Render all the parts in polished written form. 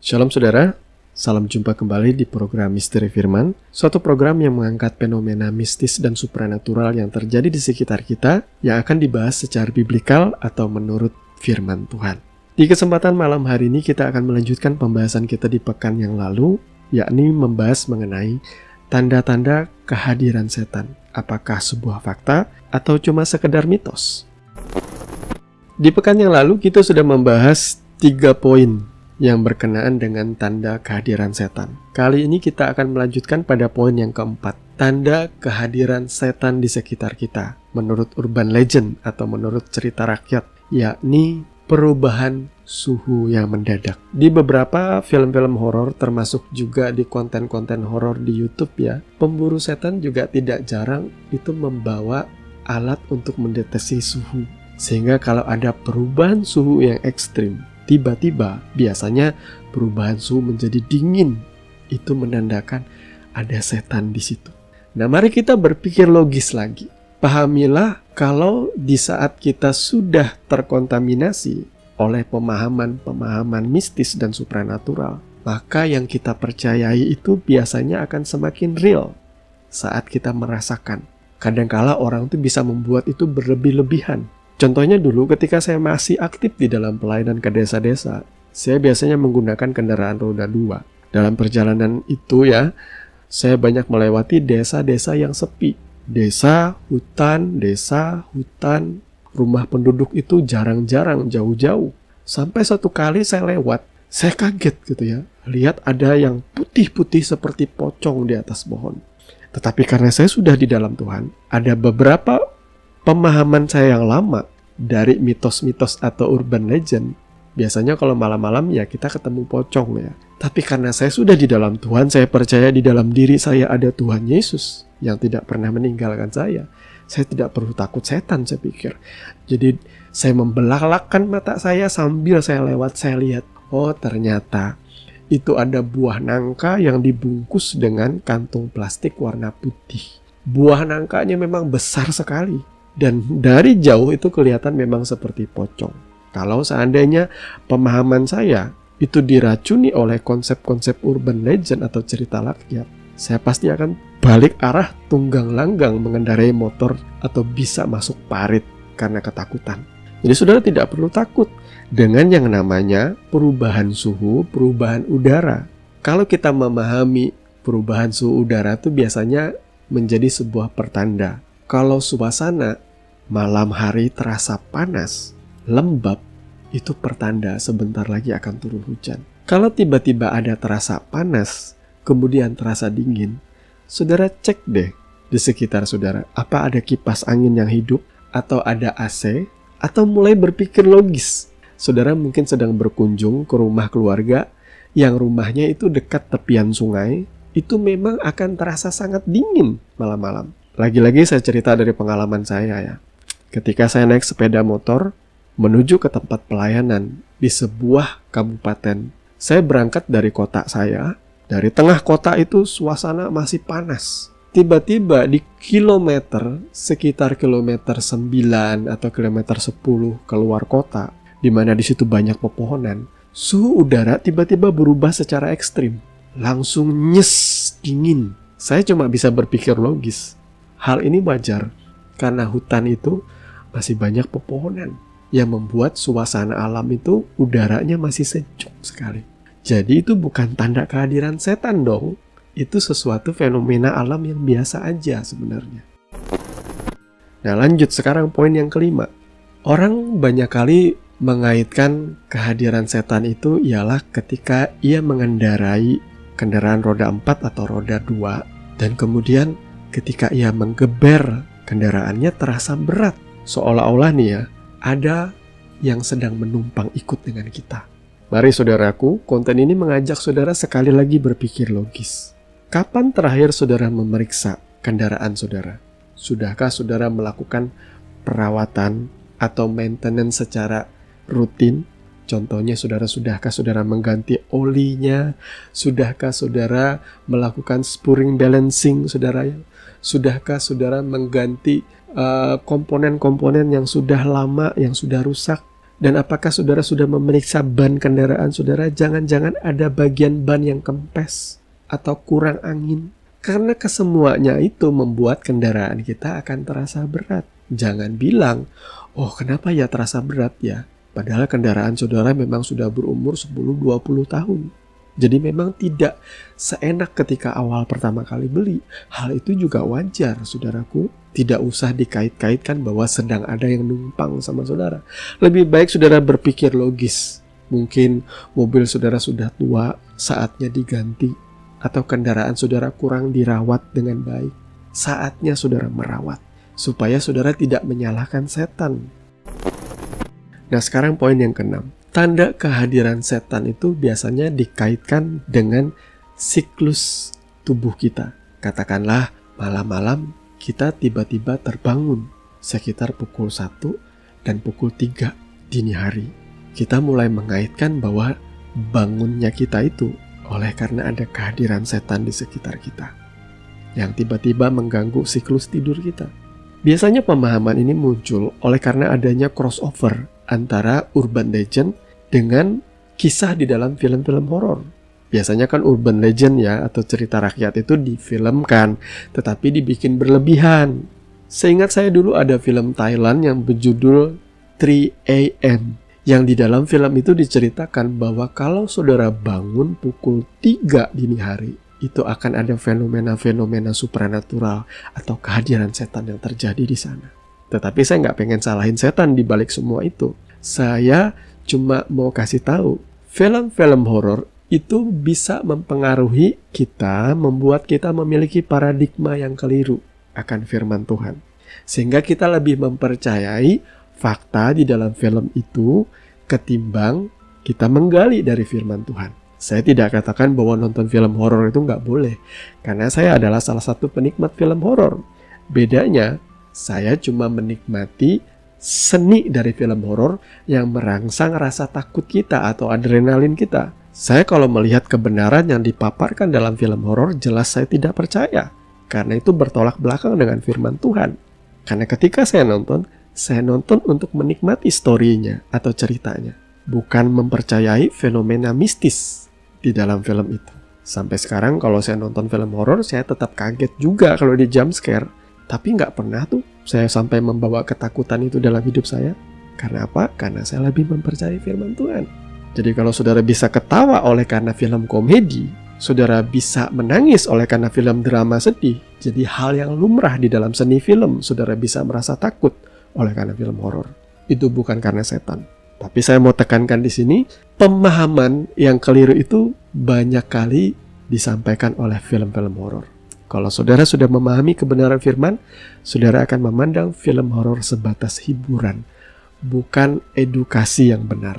Shalom saudara, salam jumpa kembali di program Misteri Firman, suatu program yang mengangkat fenomena mistis dan supranatural yang terjadi di sekitar kita yang akan dibahas secara biblikal atau menurut firman Tuhan. Di kesempatan malam hari ini kita akan melanjutkan pembahasan kita di pekan yang lalu, yakni membahas mengenai tanda-tanda kehadiran setan. Apakah sebuah fakta atau cuma sekedar mitos? Di pekan yang lalu kita sudah membahas 3 poin yang berkenaan dengan tanda kehadiran setan. Kali ini kita akan melanjutkan pada poin yang keempat, tanda kehadiran setan di sekitar kita menurut urban legend atau menurut cerita rakyat, yakni perubahan suhu yang mendadak. Di beberapa film-film horor, termasuk juga di konten-konten horor di YouTube ya, pemburu setan juga tidak jarang itu membawa alat untuk mendeteksi suhu. Sehingga kalau ada perubahan suhu yang ekstrim, tiba-tiba biasanya perubahan suhu menjadi dingin, itu menandakan ada setan di situ. Nah, mari kita berpikir logis lagi. Pahamilah kalau di saat kita sudah terkontaminasi oleh pemahaman mistis dan supranatural, maka yang kita percayai itu biasanya akan semakin real saat kita merasakan. Kadangkala orang itu bisa membuat itu berlebih-lebihan. Contohnya dulu ketika saya masih aktif di dalam pelayanan ke desa-desa, saya biasanya menggunakan kendaraan roda 2. Dalam perjalanan itu ya, saya banyak melewati desa-desa yang sepi. Desa, hutan, rumah penduduk itu jarang-jarang, jauh-jauh. Sampai satu kali saya lewat, saya kaget gitu ya, lihat ada yang putih-putih seperti pocong di atas pohon. Tetapi karena saya sudah di dalam Tuhan, ada beberapa pemahaman saya yang lama dari mitos-mitos atau urban legend. Biasanya kalau malam-malam ya kita ketemu pocong ya. Tapi karena saya sudah di dalam Tuhan, saya percaya di dalam diri saya ada Tuhan Yesus yang tidak pernah meninggalkan saya. Saya tidak perlu takut setan, saya pikir. Jadi saya membelalakkan mata saya sambil saya lewat, saya lihat, oh ternyata itu ada buah nangka yang dibungkus dengan kantung plastik warna putih. Buah nangkanya memang besar sekali. Dan dari jauh itu kelihatan memang seperti pocong. Kalau seandainya pemahaman saya itu diracuni oleh konsep-konsep urban legend atau cerita rakyat, saya pasti akan balik arah tunggang langgang mengendarai motor atau bisa masuk parit karena ketakutan. Jadi saudara tidak perlu takut dengan yang namanya perubahan suhu, perubahan udara. Kalau kita memahami perubahan suhu udara itu biasanya menjadi sebuah pertanda. Kalau suasana malam hari terasa panas, lembab, itu pertanda sebentar lagi akan turun hujan. Kalau tiba-tiba ada terasa panas, kemudian terasa dingin, saudara cek deh di sekitar saudara, apa ada kipas angin yang hidup, atau ada AC, atau mulai berpikir logis. Saudara mungkin sedang berkunjung ke rumah keluarga yang rumahnya itu dekat tepian sungai, itu memang akan terasa sangat dingin malam-malam. Lagi-lagi saya cerita dari pengalaman saya ya. Ketika saya naik sepeda motor menuju ke tempat pelayanan di sebuah kabupaten, saya berangkat dari kota saya. Dari tengah kota itu suasana masih panas. Tiba-tiba di sekitar kilometer 9 atau kilometer 10 keluar kota, di mana di situ banyak pepohonan, suhu udara tiba-tiba berubah secara ekstrim. Langsung dingin. Saya cuma bisa berpikir logis. Hal ini wajar karena hutan itu masih banyak pepohonan yang membuat suasana alam itu udaranya masih sejuk sekali. Jadi itu bukan tanda kehadiran setan dong. Itu sesuatu fenomena alam yang biasa aja sebenarnya. Nah lanjut sekarang poin yang kelima. Orang banyak kali mengaitkan kehadiran setan itu ialah ketika ia mengendarai kendaraan roda 4 atau roda 2 dan kemudian ketika ia menggeber kendaraannya terasa berat. Seolah-olah nih ya, ada yang sedang menumpang ikut dengan kita. Mari saudaraku, konten ini mengajak saudara sekali lagi berpikir logis. Kapan terakhir saudara memeriksa kendaraan saudara? Sudahkah saudara melakukan perawatan atau maintenance secara rutin? Contohnya sudahkah saudara mengganti olinya? Sudahkah saudara melakukan spring balancing saudara? Sudahkah saudara mengganti komponen-komponen yang sudah lama, yang sudah rusak? Dan apakah saudara sudah memeriksa ban kendaraan saudara? Jangan-jangan ada bagian ban yang kempes atau kurang angin. Karena kesemuanya itu membuat kendaraan kita akan terasa berat. Jangan bilang, oh kenapa ya terasa berat ya? Padahal kendaraan saudara memang sudah berumur 10-20 tahun. Jadi memang tidak seenak ketika awal pertama kali beli. Hal itu juga wajar, saudaraku. Tidak usah dikait-kaitkan bahwa sedang ada yang numpang sama saudara. Lebih baik saudara berpikir logis. Mungkin mobil saudara sudah tua, saatnya diganti. Atau kendaraan saudara kurang dirawat dengan baik. Saatnya saudara merawat. Supaya saudara tidak menyalahkan setan. Nah sekarang poin yang keenam. Tanda kehadiran setan itu biasanya dikaitkan dengan siklus tubuh kita. Katakanlah malam-malam kita tiba-tiba terbangun sekitar pukul 1 dan pukul 3 dini hari. Kita mulai mengaitkan bahwa bangunnya kita itu oleh karena ada kehadiran setan di sekitar kita yang tiba-tiba mengganggu siklus tidur kita. Biasanya pemahaman ini muncul oleh karena adanya crossover antara urban legend dengan kisah di dalam film-film horor. Biasanya kan urban legend ya atau cerita rakyat itu difilmkan tetapi dibikin berlebihan. Seingat saya dulu ada film Thailand yang berjudul 3 AM yang di dalam film itu diceritakan bahwa kalau saudara bangun pukul 3 dini hari itu akan ada fenomena-fenomena supranatural atau kehadiran setan yang terjadi di sana. Tetapi saya nggak pengen salahin setan di balik semua itu. Saya cuma mau kasih tahu film-film horor itu bisa mempengaruhi kita, membuat kita memiliki paradigma yang keliru akan firman Tuhan. Sehingga kita lebih mempercayai fakta di dalam film itu ketimbang kita menggali dari firman Tuhan. Saya tidak katakan bahwa nonton film horor itu nggak boleh, karena saya adalah salah satu penikmat film horor. Bedanya, saya cuma menikmati seni dari film horor yang merangsang rasa takut kita atau adrenalin kita. Saya kalau melihat kebenaran yang dipaparkan dalam film horor, jelas saya tidak percaya. Karena itu bertolak belakang dengan firman Tuhan. Karena ketika saya nonton untuk menikmati story-nya atau ceritanya. Bukan mempercayai fenomena mistis di dalam film itu. Sampai sekarang kalau saya nonton film horor, saya tetap kaget juga kalau di jump scare. Tapi nggak pernah tuh saya sampai membawa ketakutan itu dalam hidup saya. Karena apa? Karena saya lebih mempercayai firman Tuhan. Jadi kalau saudara bisa ketawa oleh karena film komedi, saudara bisa menangis oleh karena film drama sedih, jadi hal yang lumrah di dalam seni film, saudara bisa merasa takut oleh karena film horor. Itu bukan karena setan. Tapi saya mau tekankan di sini, pemahaman yang keliru itu banyak kali disampaikan oleh film-film horor. Kalau saudara sudah memahami kebenaran firman, saudara akan memandang film horor sebatas hiburan, bukan edukasi yang benar.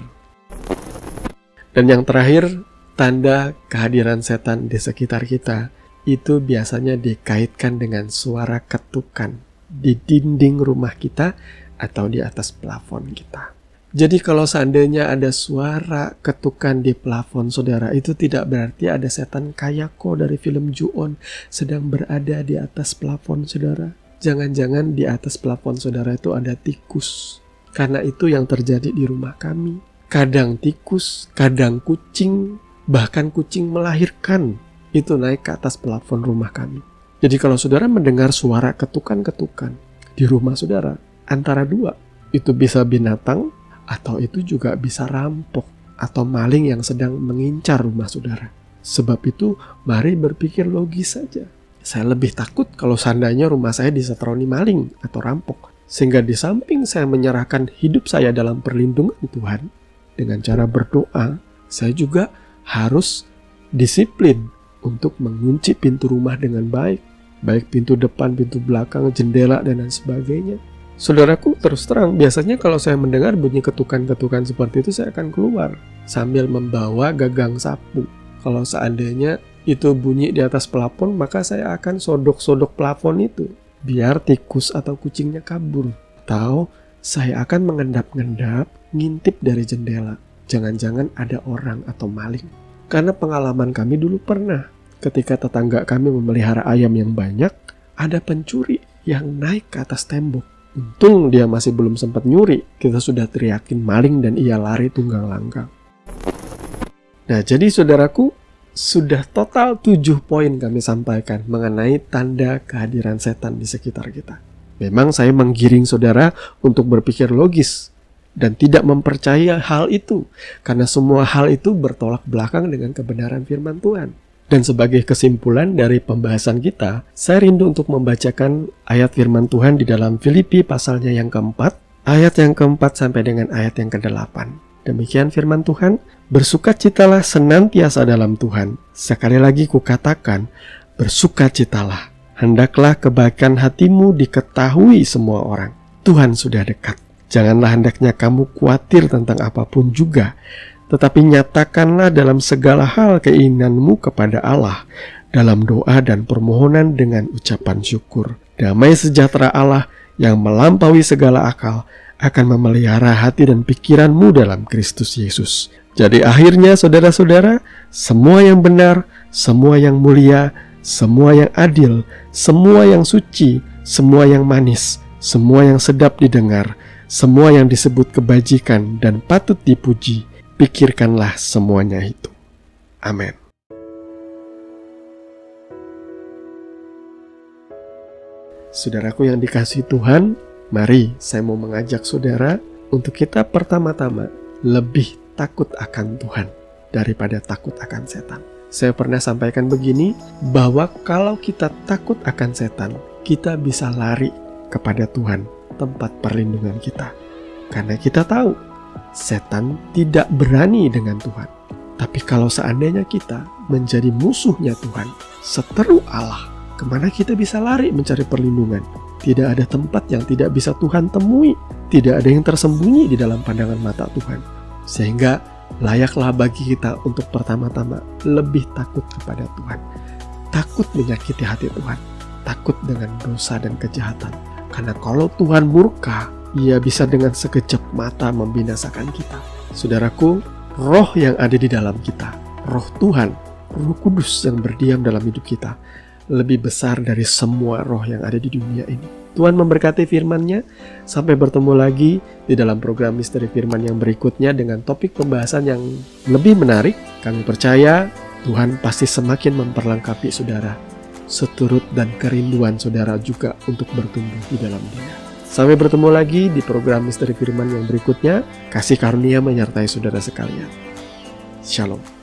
Dan yang terakhir, tanda kehadiran setan di sekitar kita itu biasanya dikaitkan dengan suara ketukan di dinding rumah kita atau di atas plafon kita. Jadi kalau seandainya ada suara ketukan di plafon saudara, itu tidak berarti ada setan Kayako dari film Ju-on sedang berada di atas plafon saudara. Jangan-jangan di atas plafon saudara itu ada tikus. Karena itu yang terjadi di rumah kami. Kadang tikus, kadang kucing, bahkan kucing melahirkan itu naik ke atas plafon rumah kami. Jadi kalau saudara mendengar suara ketukan-ketukan di rumah saudara, antara dua, itu bisa binatang atau itu juga bisa rampok atau maling yang sedang mengincar rumah saudara. Sebab itu, mari berpikir logis saja. Saya lebih takut kalau seandainya rumah saya disetroni maling atau rampok. Sehingga di samping saya menyerahkan hidup saya dalam perlindungan Tuhan, dengan cara berdoa, saya juga harus disiplin untuk mengunci pintu rumah dengan baik. Baik pintu depan, pintu belakang, jendela, dan lain sebagainya. Saudaraku, terus terang, biasanya kalau saya mendengar bunyi ketukan-ketukan seperti itu, saya akan keluar sambil membawa gagang sapu. Kalau seandainya itu bunyi di atas plafon, maka saya akan sodok-sodok plafon itu, biar tikus atau kucingnya kabur. Atau saya akan mengendap-endap, ngintip dari jendela. Jangan-jangan ada orang atau maling. Karena pengalaman kami dulu pernah, ketika tetangga kami memelihara ayam yang banyak, ada pencuri yang naik ke atas tembok. Untung dia masih belum sempat nyuri, kita sudah teriakin maling dan ia lari tunggang langgang. Nah, jadi saudaraku, sudah total 7 poin kami sampaikan mengenai tanda kehadiran setan di sekitar kita. Memang saya menggiring saudara untuk berpikir logis dan tidak mempercayai hal itu, karena semua hal itu bertolak belakang dengan kebenaran firman Tuhan. Dan sebagai kesimpulan dari pembahasan kita, saya rindu untuk membacakan ayat firman Tuhan di dalam Filipi pasalnya yang keempat, ayat yang keempat sampai dengan ayat yang ke-8. Demikian firman Tuhan, bersukacitalah senantiasa dalam Tuhan. Sekali lagi kukatakan, bersukacitalah. Hendaklah kebaikan hatimu diketahui semua orang. Tuhan sudah dekat. Janganlah hendaknya kamu khawatir tentang apapun juga, tetapi nyatakanlah dalam segala hal keinginanmu kepada Allah, dalam doa dan permohonan dengan ucapan syukur. Damai sejahtera Allah yang melampaui segala akal akan memelihara hati dan pikiranmu dalam Kristus Yesus. Jadi akhirnya saudara-saudara, semua yang benar, semua yang mulia, semua yang adil, semua yang suci, semua yang manis, semua yang sedap didengar, semua yang disebut kebajikan dan patut dipuji, pikirkanlah semuanya itu. Amin. Saudaraku yang dikasihi Tuhan, mari saya mau mengajak saudara untuk kita pertama-tama lebih takut akan Tuhan daripada takut akan setan. Saya pernah sampaikan begini, bahwa kalau kita takut akan setan, kita bisa lari kepada Tuhan, tempat perlindungan kita. Karena kita tahu setan tidak berani dengan Tuhan. Tapi kalau seandainya kita menjadi musuhnya Tuhan, seteru Allah, kemana kita bisa lari mencari perlindungan? Tidak ada tempat yang tidak bisa Tuhan temui. Tidak ada yang tersembunyi di dalam pandangan mata Tuhan. Sehingga layaklah bagi kita untuk pertama-tama lebih takut kepada Tuhan. Takut menyakiti hati Tuhan. Takut dengan dosa dan kejahatan. Karena kalau Tuhan murka, Ia bisa dengan sekejap mata membinasakan kita. Saudaraku, roh yang ada di dalam kita, roh Tuhan, Roh Kudus yang berdiam dalam hidup kita, lebih besar dari semua roh yang ada di dunia ini. Tuhan memberkati firman-Nya. Sampai bertemu lagi di dalam program Misteri Firman yang berikutnya dengan topik pembahasan yang lebih menarik. Kami percaya Tuhan pasti semakin memperlengkapi saudara, seturut dan kerinduan saudara juga untuk bertumbuh di dalam Dia. Sampai bertemu lagi di program Misteri Firman yang berikutnya. Kasih karunia menyertai saudara sekalian. Shalom.